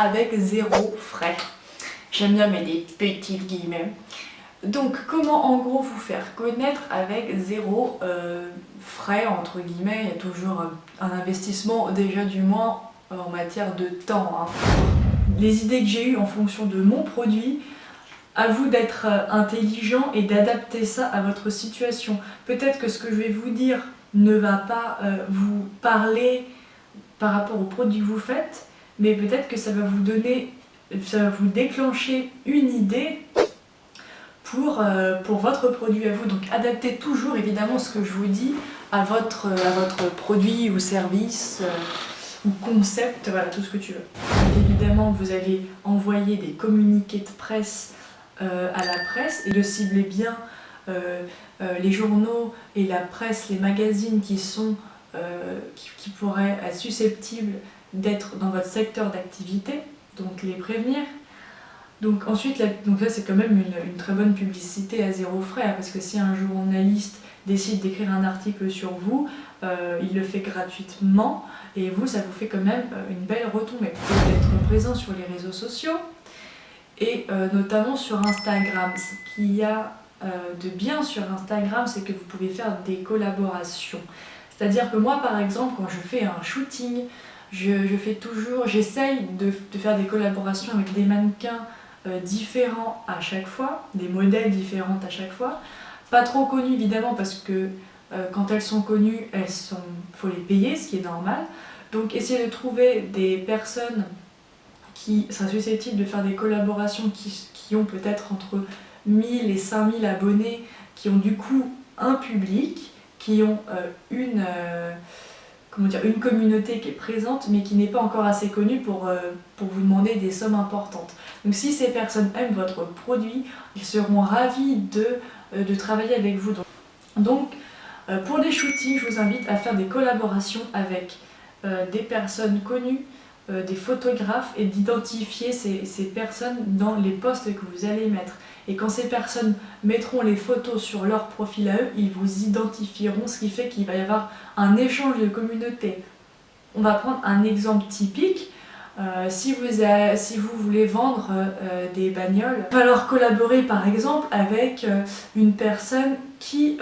avec 0 frais. J'aime bien mettre des petits guillemets. Donc comment en gros vous faire connaître avec 0 frais entre guillemets. Il y a toujours un investissement déjà du moins en matière de temps. Les idées que j'ai eues en fonction de mon produit, à vous d'être intelligent et d'adapter ça à votre situation. Peut-être que ce que je vais vous dire ne va pas vous parler par rapport au produit que vous faites, mais peut-être que ça va vous déclencher une idée pour votre produit à vous. Donc adaptez toujours évidemment ce que je vous dis à votre produit ou service ou concept, voilà, tout ce que tu veux. Donc, évidemment, vous allez envoyer des communiqués de presse à la presse et de cibler bien les journaux et la presse, les magazines qui pourraient être susceptibles d'être dans votre secteur d'activité, donc les prévenir. Donc ensuite, là c'est quand même une très bonne publicité à 0 frais, hein, parce que si un journaliste décide d'écrire un article sur vous, il le fait gratuitement, et vous, ça vous fait quand même une belle retombée. Vous pouvez être présent sur les réseaux sociaux, et notamment sur Instagram. Ce qu'il y a de bien sur Instagram, c'est que vous pouvez faire des collaborations. C'est-à-dire que moi, par exemple, quand je fais un shooting, j'essaye de faire des collaborations avec des mannequins différents à chaque fois, des modèles différents à chaque fois. Pas trop connus évidemment, parce que quand elles sont connues, faut les payer, ce qui est normal. Donc essayez de trouver des personnes qui seraient susceptibles de faire des collaborations qui ont peut-être entre 1000 et 5000 abonnés, qui ont du coup un public, qui ont une communauté qui est présente mais qui n'est pas encore assez connue pour vous demander des sommes importantes. Donc si ces personnes aiment votre produit, ils seront ravis de travailler avec vous. Donc pour des shootings, je vous invite à faire des collaborations avec des personnes connues, des photographes, et d'identifier ces personnes dans les posts que vous allez mettre. Et quand ces personnes mettront les photos sur leur profil à eux, ils vous identifieront, ce qui fait qu'il va y avoir un échange de communauté. On va prendre un exemple typique. Si vous voulez vendre des bagnoles, il va falloir collaborer par exemple avec une personne qui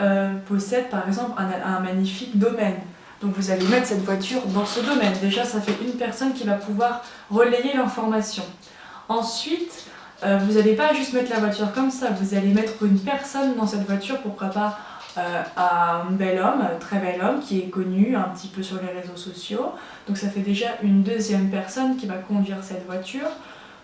possède par exemple un magnifique domaine. Donc vous allez mettre cette voiture dans ce domaine. Déjà, ça fait une personne qui va pouvoir relayer l'information. Ensuite, vous n'allez pas juste mettre la voiture comme ça, vous allez mettre une personne dans cette voiture, pourquoi pas un bel homme, un très bel homme qui est connu un petit peu sur les réseaux sociaux. Donc ça fait déjà une deuxième personne qui va conduire cette voiture.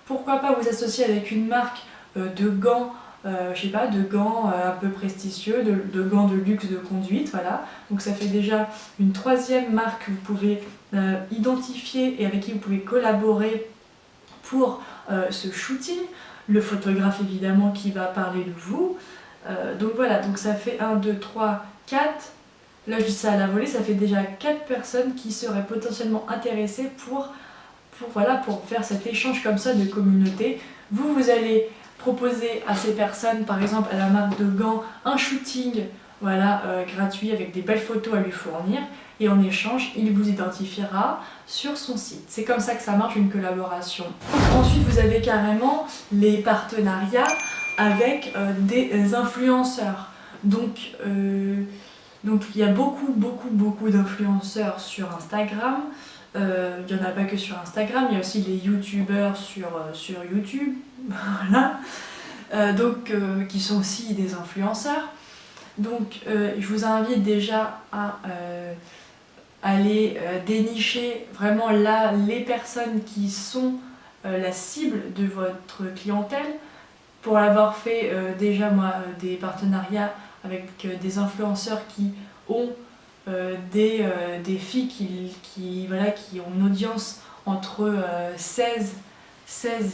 Pourquoi pas vous associer avec une marque de gants, je sais pas, de gants un peu prestigieux, de gants de luxe de conduite, voilà. Donc ça fait déjà une troisième marque que vous pouvez identifier et avec qui vous pouvez collaborer pour ce shooting. Le photographe évidemment qui va parler de vous. Donc voilà, donc ça fait 1, 2, 3, 4. Là je dis ça à la volée, ça fait déjà 4 personnes qui seraient potentiellement intéressées pour faire cet échange comme ça de communauté. Vous allez proposer à ces personnes, par exemple à la marque de gants, un shooting gratuit avec des belles photos à lui fournir, et en échange il vous identifiera sur son site. C'est comme ça que ça marche, une collaboration. Ensuite vous avez carrément les partenariats avec des influenceurs. Donc il y a beaucoup d'influenceurs sur Instagram. Il n'y en a pas que sur Instagram, il y a aussi les youtubeurs sur YouTube, voilà. Qui sont aussi des influenceurs. Donc je vous invite déjà à aller dénicher vraiment là les personnes qui sont la cible de votre clientèle. Pour l'avoir fait déjà moi des partenariats avec des influenceurs qui ont des filles qui ont une audience entre 16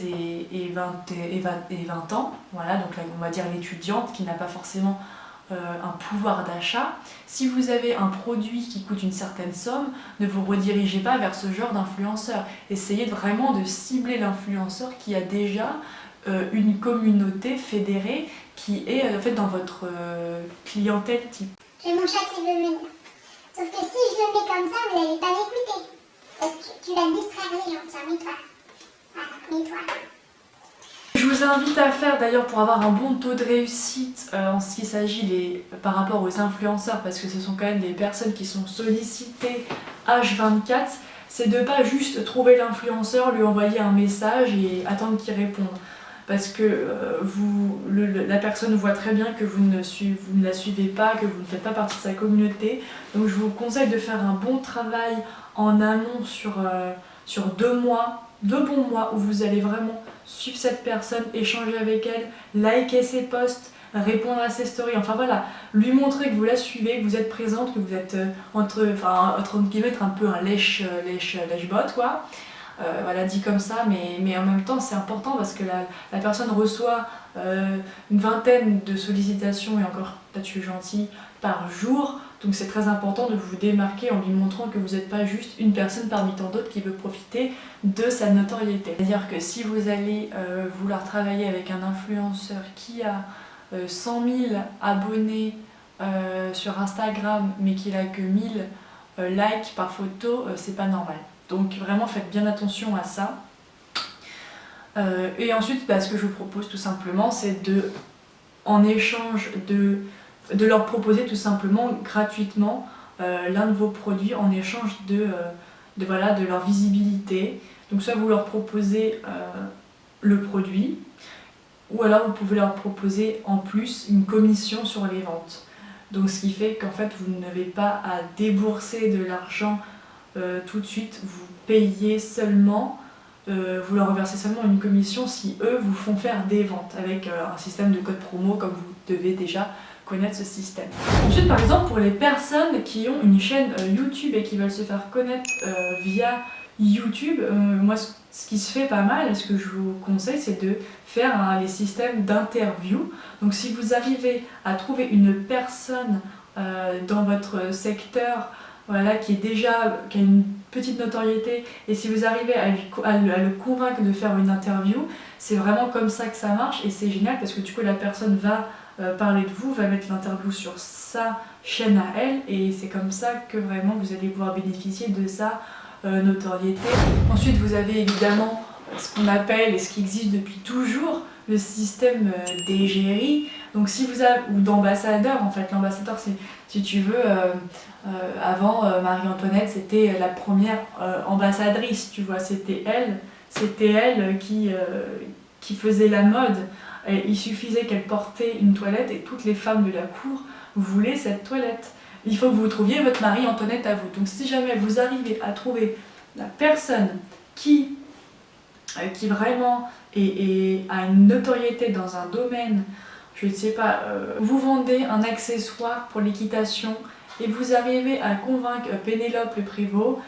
et 20 ans, voilà, donc là on va dire l'étudiante qui n'a pas forcément un pouvoir d'achat. Si vous avez un produit qui coûte une certaine somme, ne vous redirigez pas vers ce genre d'influenceur. Essayez vraiment de cibler l'influenceur qui a déjà une communauté fédérée qui est en fait dans votre clientèle type. J'ai mon chat qui veut venir. Sauf que si je le mets comme ça, vous n'allez pas l'écouter. Parce que tu vas distraire les gens, tiens, mets-toi. Voilà, mets-toi. Je vous invite à faire d'ailleurs pour avoir un bon taux de réussite en ce qui s'agit par rapport aux influenceurs, parce que ce sont quand même des personnes qui sont sollicitées H24, c'est de pas juste trouver l'influenceur, lui envoyer un message et attendre qu'il réponde. Parce que la personne voit très bien que vous ne la suivez pas, que vous ne faites pas partie de sa communauté. Donc je vous conseille de faire un bon travail en amont sur 2 mois, 2 bons mois où vous allez vraiment suivre cette personne, échanger avec elle, liker ses posts, répondre à ses stories, enfin voilà, lui montrer que vous la suivez, que vous êtes présente, que vous êtes entre guillemets un peu un lèche-bot quoi. Voilà, dit comme ça, mais en même temps c'est important parce que la personne reçoit une vingtaine de sollicitations, et encore peut-être je suis gentille, par jour. Donc c'est très important de vous démarquer en lui montrant que vous n'êtes pas juste une personne parmi tant d'autres qui veut profiter de sa notoriété. C'est-à-dire que si vous allez vouloir travailler avec un influenceur qui a 100 000 abonnés sur Instagram mais qu'il a que 1000 likes par photo, c'est pas normal. Donc vraiment faites bien attention à ça. Et ensuite, ce que je vous propose tout simplement, c'est en échange de leur proposer tout simplement gratuitement l'un de vos produits en échange de leur visibilité. Donc soit vous leur proposez le produit, ou alors vous pouvez leur proposer en plus une commission sur les ventes. Donc ce qui fait qu'en fait vous n'avez pas à débourser de l'argent tout de suite, vous payez seulement, vous leur reversez seulement une commission si eux vous font faire des ventes avec un système de code promo, comme vous devez déjà connaître ce système. Ensuite, par exemple, pour les personnes qui ont une chaîne YouTube et qui veulent se faire connaître via YouTube, moi ce qui se fait pas mal et ce que je vous conseille, c'est de faire les systèmes d'interview. Donc si vous arrivez à trouver une personne dans votre secteur qui a une petite notoriété, et si vous arrivez à le convaincre de faire une interview, c'est vraiment comme ça que ça marche, et c'est génial parce que du coup la personne va parler de vous, va mettre l'interview sur sa chaîne à elle, et c'est comme ça que vraiment vous allez pouvoir bénéficier de sa notoriété. Ensuite vous avez évidemment ce qu'on appelle, et ce qui existe depuis toujours, le système d'égérie. Donc si vous avez, ou d'ambassadeur, en fait l'ambassadeur c'est, si tu veux, avant Marie-Antoinette c'était la première ambassadrice, tu vois, c'était elle qui faisait la mode. Et il suffisait qu'elle portait une toilette et toutes les femmes de la cour voulaient cette toilette. Il faut que vous trouviez votre Marie-Antoinette à vous. Donc si jamais vous arrivez à trouver la personne qui vraiment a une notoriété dans un domaine, je ne sais pas, vous vendez un accessoire pour l'équitation et vous arrivez à convaincre Pénélope Le Prévost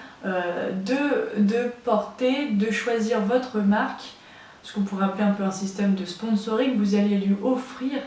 de choisir votre marque, ce qu'on pourrait appeler un peu un système de sponsoring, vous allez lui offrir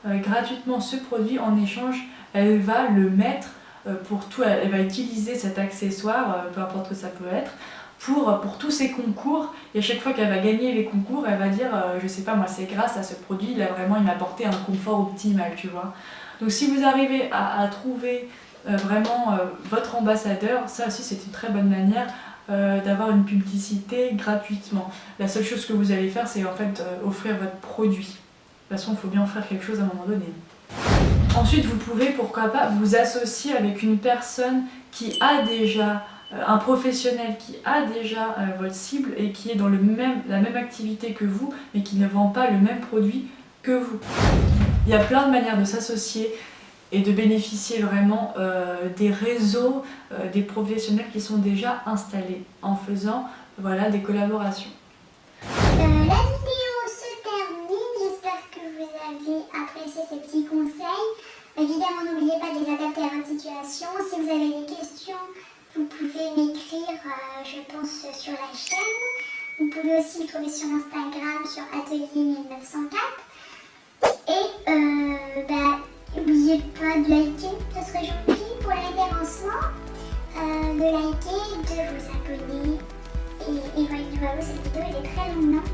gratuitement ce produit. En échange, elle va le mettre elle va utiliser cet accessoire, peu importe ce que ça peut être, pour tous ses concours, et à chaque fois qu'elle va gagner les concours, elle va dire je sais pas moi, c'est grâce à ce produit, il m'a apporté un confort optimal, tu vois. Donc si vous arrivez à trouver vraiment votre ambassadeur, ça aussi c'est une très bonne manière d'avoir une publicité gratuitement. La seule chose que vous allez faire, c'est en fait offrir votre produit. De toute façon, il faut bien offrir quelque chose à un moment donné. Ensuite, vous pouvez, pourquoi pas, vous associer avec une personne qui a déjà, un professionnel qui a déjà votre cible et qui est dans la même activité que vous, mais qui ne vend pas le même produit que vous. Il y a plein de manières de s'associer et de bénéficier vraiment des réseaux, des professionnels qui sont déjà installés en faisant des collaborations. La vidéo se termine, j'espère que vous avez apprécié ces petits conseils. Évidemment, n'oubliez pas de les adapter à votre situation. Si vous avez des questions, vous pouvez m'écrire, je pense, sur la chaîne. Vous pouvez aussi me trouver sur Instagram, sur Atelier1904. Et n'oubliez pas de liker, ce serait gentil pour le référencement. De liker, de vous abonner. Et voilà, cette vidéo elle est très longue, non ?